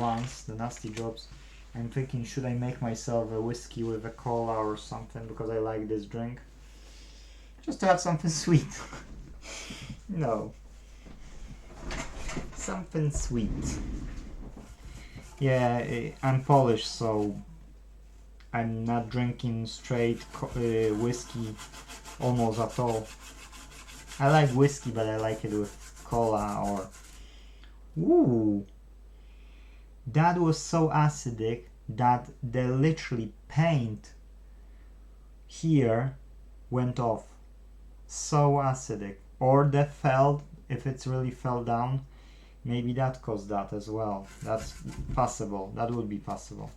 ones, the nasty drops. I'm thinking, should I make myself a whiskey with a cola or something, because I like this drink. Just to have something sweet. No. Something sweet. Yeah, I'm Polish, so I'm not drinking straight whiskey almost at all. I like whiskey, but I like it with cola or... Ooh! That was so acidic that the literally paint here went off. So acidic. Or the felt, if it's really fell down, maybe that caused that as well. That's possible. That would be possible.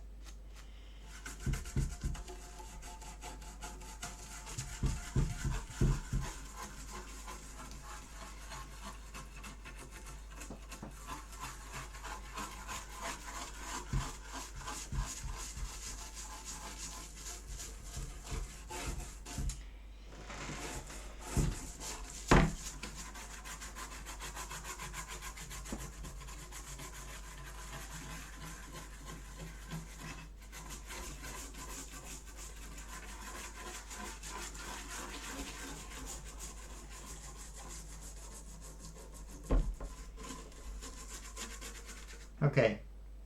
Okay,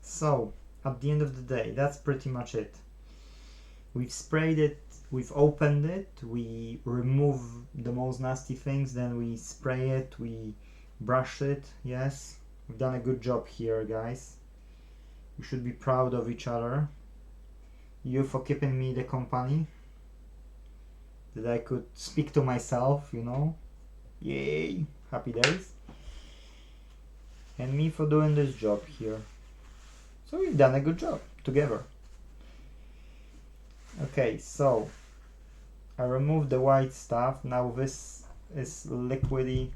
so at the end of the day, that's pretty much it. We've sprayed it, we've opened it, we remove the most nasty things, then we spray it, we brush it. Yes, we've done a good job here, guys. We should be proud of each other. You for keeping me the company, that I could speak to myself, you know. Yay, happy days. And me for doing this job here. So we've done a good job together. Okay, so I removed the white stuff. Now this is liquidy,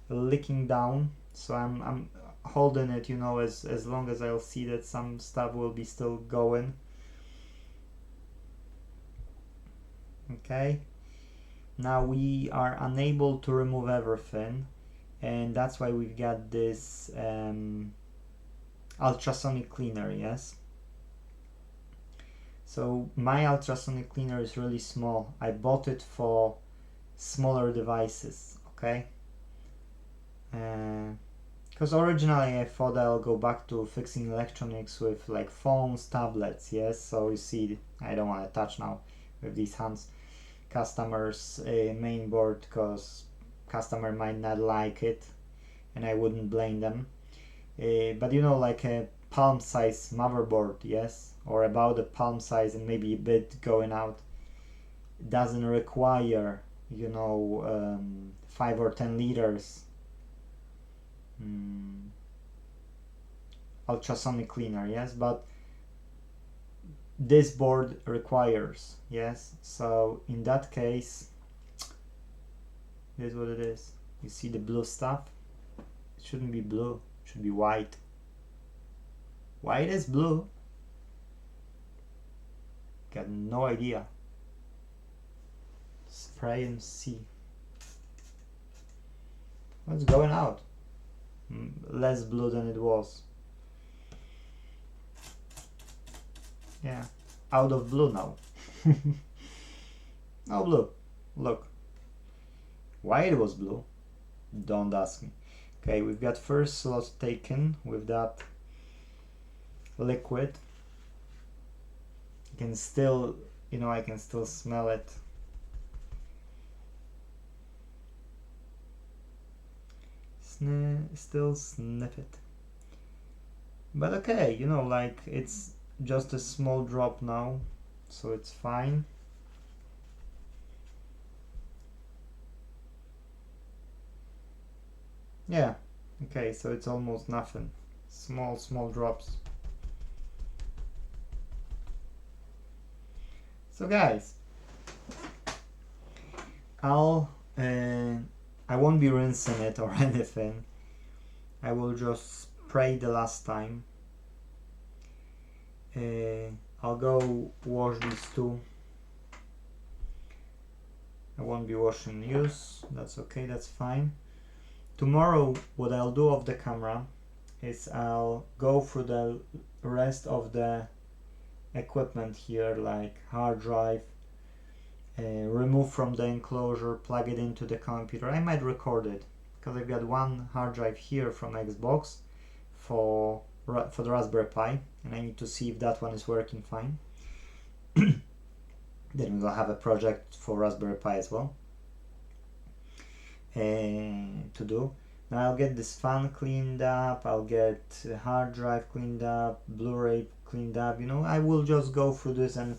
leaking down. So I'm holding it, you know, as long as I'll see that some stuff will be still going. Okay. Now we are unable to remove everything, and that's why we've got this ultrasonic cleaner. Yes, so my ultrasonic cleaner is really small. I bought it for smaller devices. Okay, because originally I thought I'll go back to fixing electronics with like phones, tablets. Yes, so you see, I don't want to touch now with these hands customers main board, because customer might not like it and I wouldn't blame them, but you know, like a palm size motherboard, yes, or about a palm size and maybe a bit going out, doesn't require, you know, 5 or 10 liters ultrasonic cleaner. Yes, but this board requires. Yes, so in that case, here's what it is. You see the blue stuff? It shouldn't be blue, it should be white. White is blue. Got no idea. Spray and see what's going out. Less blue than it was. Yeah, out of blue now. No blue. Look. Why it was blue? Don't ask me. Okay, we've got first slot taken with that liquid. You can still, you know, I can still smell it. Still sniff it. But okay, you know, like it's just a small drop now, so it's fine. Yeah, okay, so it's almost nothing. Small drops. So guys, I won't be rinsing it or anything. I will just spray the last time. I'll go wash these two. I won't be washing use. That's okay, that's fine. Tomorrow what I'll do off the camera is I'll go through the rest of the equipment here, like hard drive, remove from the enclosure, plug it into the computer. I might record it because I've got one hard drive here from Xbox for the Raspberry Pi, and I need to see if that one is working fine. Then we'll have a project for Raspberry Pi as well to do. Now I'll get this fan cleaned up, I'll get hard drive cleaned up, Blu-ray cleaned up, you know, I will just go through this, and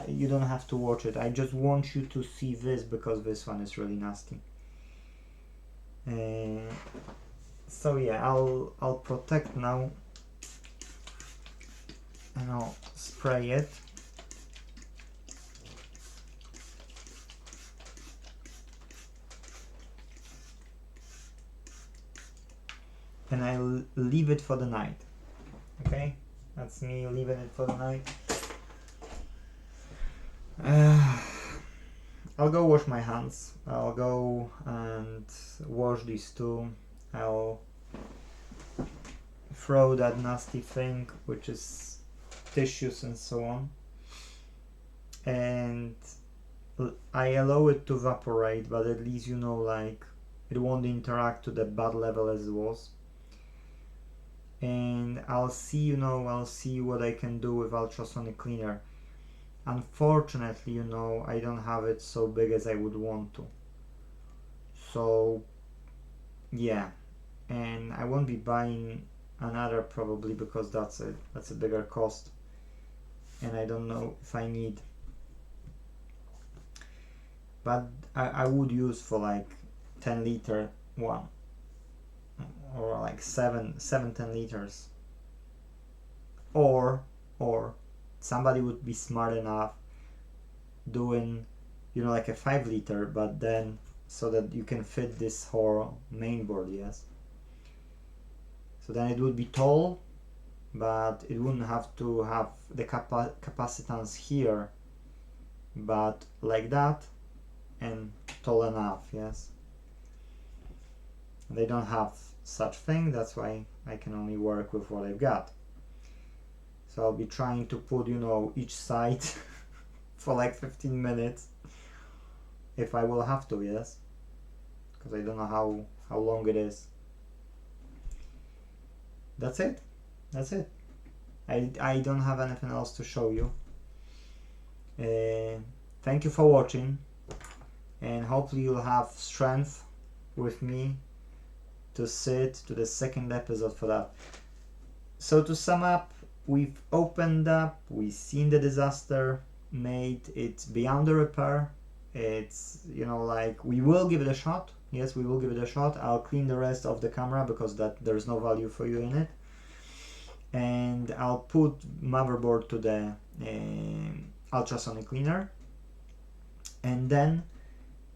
you don't have to watch it. I just want you to see this because this one is really nasty. So yeah, I'll protect now, and I'll spray it. And I'll leave it for the night. Okay, that's me leaving it for the night. I'll go wash my hands. I'll go and wash these two. I'll throw that nasty thing, which is tissues and so on, and I allow it to evaporate, but at least, you know, like, it won't interact to the bad level as it was. And I'll see, you know, I'll see what I can do with ultrasonic cleaner. Unfortunately, you know, I don't have it so big as I would want to. So yeah, and I won't be buying another probably because that's a bigger cost, and I don't know if I need. But I would use for like 10-liter one, or like 10 liters, or somebody would be smart enough doing, you know, like a 5-liter, but then so that you can fit this whole main board, yes. So then it would be tall, but it wouldn't have to have the capacitance here, but like that, and tall enough, yes. They don't have such thing, that's why I can only work with what I've got. So I'll be trying to put, you know, each side for like 15 minutes if I will have to, yes, because I don't know how long it is. That's it. I don't have anything else to show you. Thank you for watching, and hopefully you'll have strength with me to sit to the second episode for that. So to sum up, we've opened up, we've seen the disaster made, it's beyond the repair. It's, you know, like, we will give it a shot. Yes, we will give it a shot. I'll clean the rest of the camera because there's no value for you in it. And I'll put motherboard to the ultrasonic cleaner, and then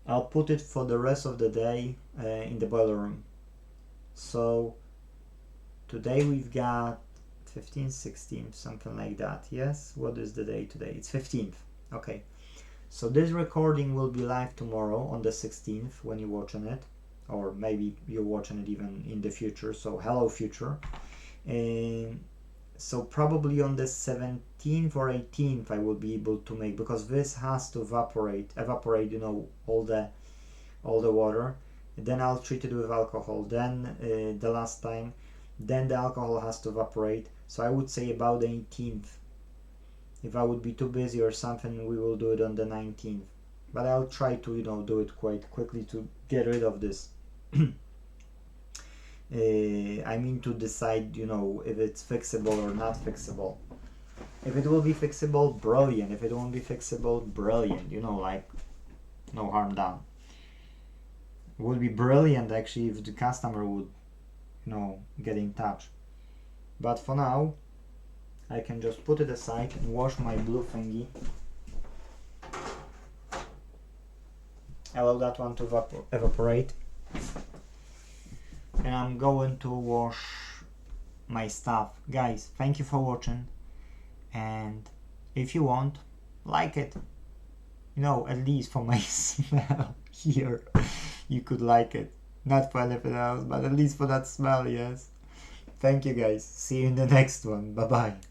I'll put it for the rest of the day in the boiler room. So today we've got 15th, 16th, something like that. Yes, what is the day today? It's 15th. Okay, so this recording will be live tomorrow on the 16th when you're watching it, or maybe you're watching it even in the future, so hello future. So probably on the 17th or 18th I will be able to make, because this has to evaporate, you know, all the water. Then I'll treat it with alcohol, then the last time, then the alcohol has to evaporate. So I would say about the 18th. If I would be too busy or something, we will do it on the 19th. But I'll try to, you know, do it quite quickly to get rid of this. I mean, to decide, you know, if it's fixable or not fixable. If it will be fixable, brilliant. If it won't be fixable, brilliant. You know, like, no harm done. It would be brilliant actually if the customer would, you know, get in touch. But for now, I can just put it aside and wash my blue thingy. Allow that one to evaporate. And I'm going to wash my stuff. Guys, thank you for watching. And if you want, like it. You know, at least for my smell here, you could like it. Not for anything else, but at least for that smell, yes. Thank you guys. See you in the next one. Bye bye.